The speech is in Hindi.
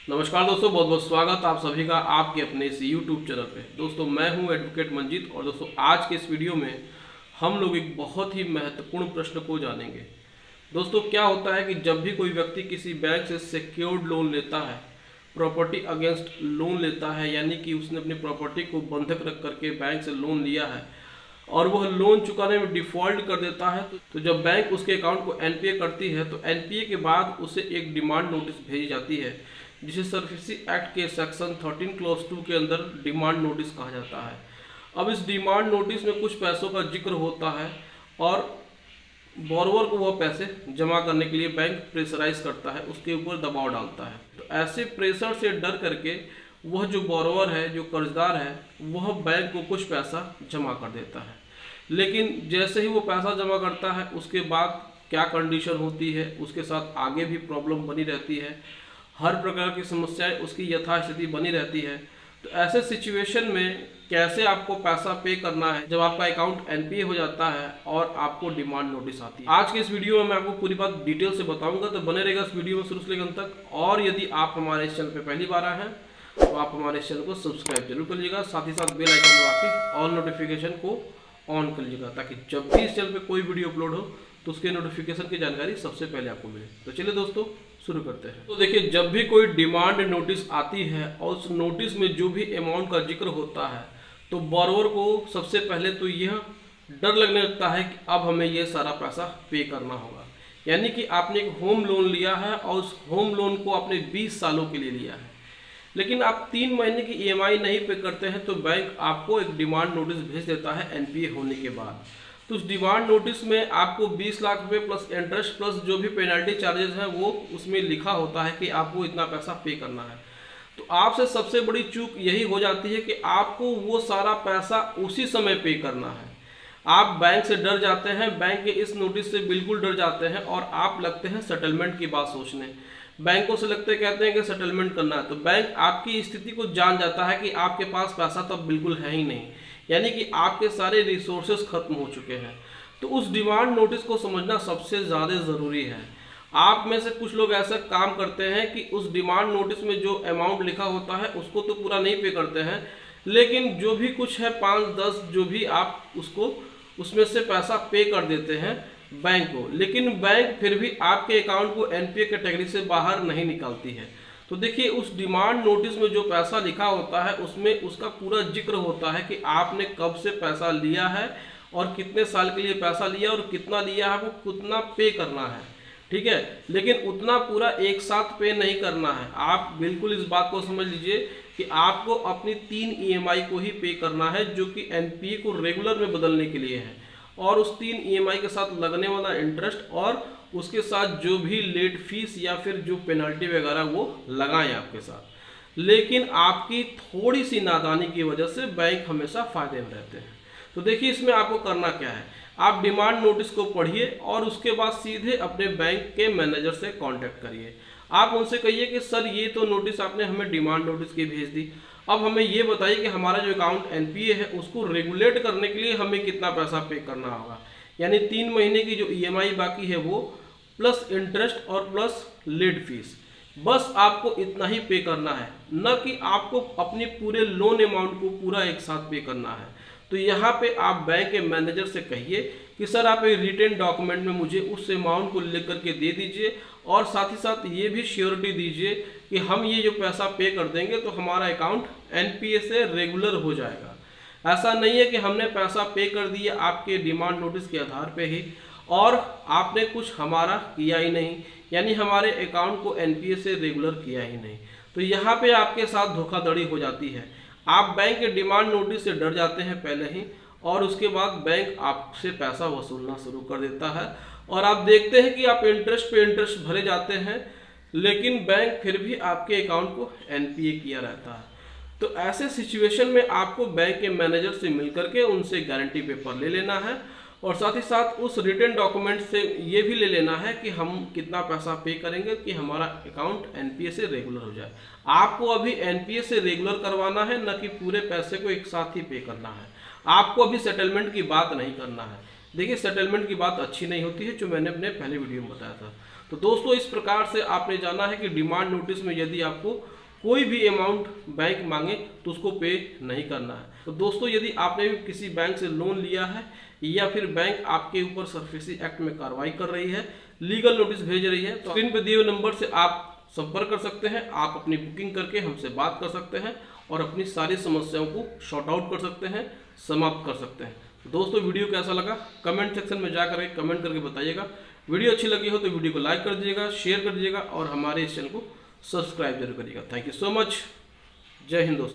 नमस्कार दोस्तों, बहुत बहुत स्वागत आप सभी का आपके अपने इस YouTube चैनल पे। दोस्तों मैं हूं एडवोकेट मंजीत और दोस्तों आज के इस वीडियो में हम लोग एक बहुत ही महत्वपूर्ण प्रश्न को जानेंगे। दोस्तों क्या होता है कि जब भी कोई व्यक्ति किसी बैंक से सिक्योर्ड लोन लेता है, प्रॉपर्टी अगेंस्ट लोन लेता है, यानी कि उसने अपनी प्रॉपर्टी को बंधक रख करके बैंक से लोन लिया है और वह लोन चुकाने में डिफ़ॉल्ट कर देता है, तो जब बैंक उसके अकाउंट को एनपीए करती है तो एनपीए के बाद उसे एक डिमांड नोटिस भेजी जाती है, जिसे सर्फेसी एक्ट के सेक्शन 13 क्लॉज 2 के अंदर डिमांड नोटिस कहा जाता है। अब इस डिमांड नोटिस में कुछ पैसों का जिक्र होता है और बोरोवर को वह पैसे जमा करने के लिए बैंक प्रेशराइज करता है, उसके ऊपर दबाव डालता है। तो ऐसे प्रेशर से डर करके वह जो बोरोवर है, जो कर्जदार है, वह बैंक को कुछ पैसा जमा कर देता है। लेकिन जैसे ही वो पैसा जमा करता है उसके बाद क्या कंडीशन होती है, उसके साथ आगे भी प्रॉब्लम बनी रहती है, हर प्रकार की समस्याएं उसकी यथास्थिति बनी रहती है। तो ऐसे सिचुएशन में कैसे आपको पैसा पे करना है जब आपका अकाउंट एनपीए हो जाता है और आपको डिमांड नोटिस आती है। आज के इस वीडियो में मैं आपको पूरी बात डिटेल से बताऊंगा, तो बने रहेगा इस वीडियो में शुरू से लेकर अंत तक। और यदि आप हमारे इस चैनल पर पहली बार आए हैं तो आप हमारे इस चैनल को सब्सक्राइब जरूर कर लीजिएगा, साथ ही साथ बेल आइकन दबा के ऑल नोटिफिकेशन को ऑन कर लीजिएगा, ताकि जब भी इस चैनल पे कोई वीडियो अपलोड हो तो उसके नोटिफिकेशन की जानकारी सबसे पहले आपको मिले। तो चलिए दोस्तों शुरू करते हैं। तो देखिए, जब भी कोई डिमांड नोटिस आती है और उस नोटिस में जो भी अमाउंट का जिक्र होता है तो बोरोवर को सबसे पहले तो यह डर लगने लगता है कि अब हमें यह सारा पैसा पे करना होगा। यानी कि आपने एक होम लोन लिया है और उस होम लोन को आपने 20 सालों के लिए लिया है, लेकिन आप 3 महीने की ईएमआई नहीं पे करते हैं तो बैंक आपको एक डिमांड नोटिस भेज देता है एनपीए होने के बाद। तो उस डिमांड नोटिस में आपको 20 लाख रुपए प्लस इंटरेस्ट प्लस जो भी पेनल्टी चार्जेस हैं वो उसमें लिखा होता है कि आपको इतना पैसा पे करना है। तो आपसे सबसे बड़ी चूक यही हो जाती है कि आपको वो सारा पैसा उसी समय पे करना है। आप बैंक से डर जाते हैं, बैंक के इस नोटिस से बिल्कुल डर जाते हैं और आप लगते हैं सेटलमेंट की बात सोचने। बैंकों से लगते कहते हैं कि सेटलमेंट करना है, तो बैंक आपकी स्थिति को जान जाता है कि आपके पास पैसा तब बिल्कुल है ही नहीं, यानी कि आपके सारे रिसोर्सेज खत्म हो चुके हैं। तो उस डिमांड नोटिस को समझना सबसे ज़्यादा ज़रूरी है। आप में से कुछ लोग ऐसा काम करते हैं कि उस डिमांड नोटिस में जो अमाउंट लिखा होता है उसको तो पूरा नहीं पे करते हैं, लेकिन जो भी कुछ है 5-10 जो भी आप उसको उसमें से पैसा पे कर देते हैं बैंक को, लेकिन बैंक फिर भी आपके अकाउंट को एनपीए कैटेगरी से बाहर नहीं निकालती है। तो देखिए, उस डिमांड नोटिस में जो पैसा लिखा होता है उसमें उसका पूरा जिक्र होता है कि आपने कब से पैसा लिया है और कितने साल के लिए पैसा लिया और कितना लिया है, वो कितना पे करना है, ठीक है। लेकिन उतना पूरा एक साथ पे नहीं करना है। आप बिल्कुल इस बात को समझ लीजिए कि आपको अपनी 3 ईएमआई को ही पे करना है, जो कि एनपीए को रेगुलर में बदलने के लिए है, और उस 3 ईएमआई के साथ लगने वाला इंटरेस्ट और उसके साथ जो भी लेट फीस या फिर जो पेनल्टी वगैरह वो लगाएं आपके साथ। लेकिन आपकी थोड़ी सी नादानी की वजह से बैंक हमेशा फायदे में रहते हैं। तो देखिए, इसमें आपको करना क्या है, आप डिमांड नोटिस को पढ़िए और उसके बाद सीधे अपने बैंक के मैनेजर से कांटेक्ट करिए। आप उनसे कहिए कि सर ये तो नोटिस आपने हमें डिमांड नोटिस की भेज दी, अब हमें ये बताइए कि हमारा जो अकाउंट एनपीए है उसको रेगुलेट करने के लिए हमें कितना पैसा पे करना होगा। यानी 3 महीने की जो ईएमआई बाकी है वो प्लस इंटरेस्ट और प्लस लेट फीस, बस आपको इतना ही पे करना है, न कि आपको अपने पूरे लोन अमाउंट को पूरा एक साथ पे करना है। तो यहाँ पे आप बैंक के मैनेजर से कहिए कि सर आप एक रिटेन डॉक्यूमेंट में मुझे उस अमाउंट को लिख करके दे दीजिए और साथ ही साथ ये भी श्योरिटी दीजिए कि हम ये जो पैसा पे कर देंगे तो हमारा अकाउंट एनपीए से रेगुलर हो जाएगा। ऐसा नहीं है कि हमने पैसा पे कर दिया आपके डिमांड नोटिस के आधार पे ही और आपने कुछ हमारा किया ही नहीं, यानी हमारे अकाउंट को एनपीए से रेगुलर किया ही नहीं। तो यहाँ पे आपके साथ धोखाधड़ी हो जाती है। आप बैंक के डिमांड नोटिस से डर जाते हैं पहले ही, और उसके बाद बैंक आपसे पैसा वसूलना शुरू कर देता है और आप देखते हैं कि आप इंटरेस्ट पे इंटरेस्ट भरे जाते हैं, लेकिन बैंक फिर भी आपके अकाउंट को एनपीए किया रहता है। तो ऐसे सिचुएशन में आपको बैंक के मैनेजर से मिलकर के उनसे गारंटी पेपर ले लेना है और साथ ही साथ उस रिटर्न डॉक्यूमेंट से ये भी ले लेना है कि हम कितना पैसा पे करेंगे कि हमारा अकाउंट एनपीए से रेगुलर हो जाए। आपको अभी एनपीए से रेगुलर करवाना है, न कि पूरे पैसे को एक साथ ही पे करना है। आपको अभी सेटलमेंट की बात नहीं करना है। देखिए, सेटलमेंट की बात अच्छी नहीं होती है, जो मैंने अपने पहले वीडियो में बताया था। तो दोस्तों, इस प्रकार से आपने जाना है कि डिमांड नोटिस में यदि आपको कोई भी अमाउंट बैंक मांगे तो उसको पे नहीं करना है। तो दोस्तों यदि आपने भी किसी बैंक से लोन लिया है या फिर बैंक आपके ऊपर सरफेसी एक्ट में कार्रवाई कर रही है, लीगल नोटिस भेज रही है, तो स्क्रीन पर दिए हुए नंबर से आप संपर्क कर सकते हैं। आप अपनी बुकिंग करके हमसे बात कर सकते हैं और अपनी सारी समस्याओं को शॉर्ट आउट कर सकते हैं, समाप्त कर सकते हैं। दोस्तों वीडियो कैसा लगा कमेंट सेक्शन में जाकर कमेंट करके बताइएगा। वीडियो अच्छी लगी हो तो वीडियो को लाइक कर दीजिएगा, शेयर कर दीजिएगा और हमारे इस चैनल को सब्सक्राइब जरूर करिएगा। Thank you so much. जय हिंद दोस्तों।